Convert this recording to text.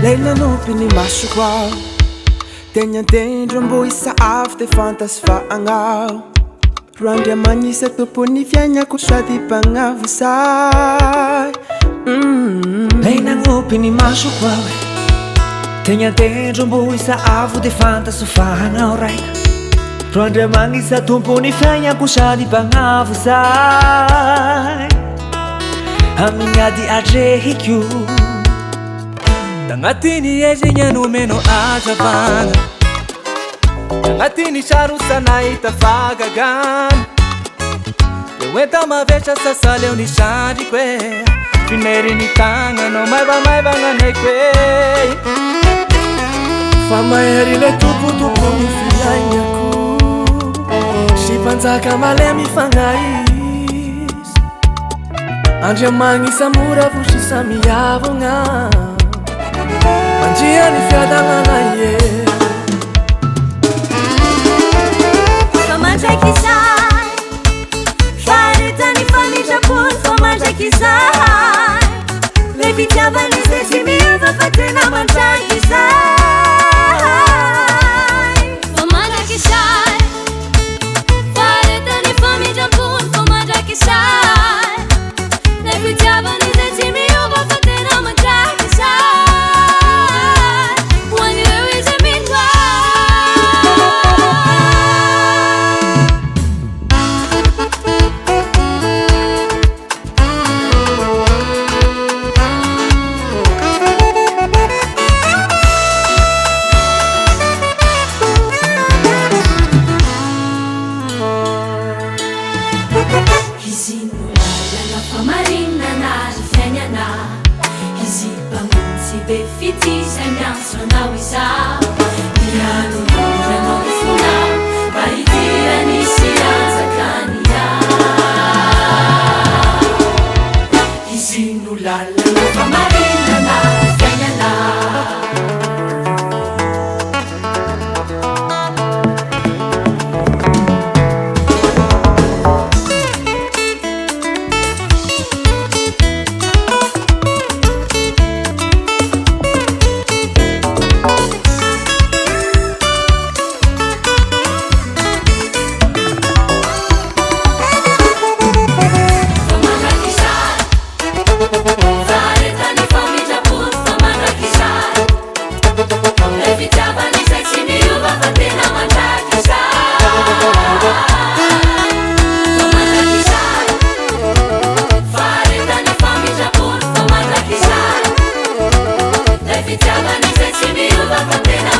Leilanompy ny masoko ao tegna tendro mbo isa avy de fantasy fa agnao ro Andriamanisa tompony fiainako sady mpagnavo say Leilanompy ny masoko ao tegna tendro mbo isa avy de fantasy fa agnao raika ro Andriamanisa tompony fiainako sady mpagnavo say amin'ny ady atrehiko Tangatini ezenya numeno ajavana Tangatini sharusana itafagagan Lewenta mavecha sasa leo ni shadi kwe Fineri ni tanga no maiva ngane kwe Fama erile tupu ni filanya ku Shipanzaka malemi fangais Andriamanisa mura vushisa miyavonga Manjia ni fiadangana ye Famanja kisai Farita ni famija pun Famanja kisai Levitava ni sesimiva Fatena manja kisai Famanja kisai Farita ni famija pun Famanja kisai Levitava ni sesimiva Fatena manja kisai Levitava ni sesimiva Fatena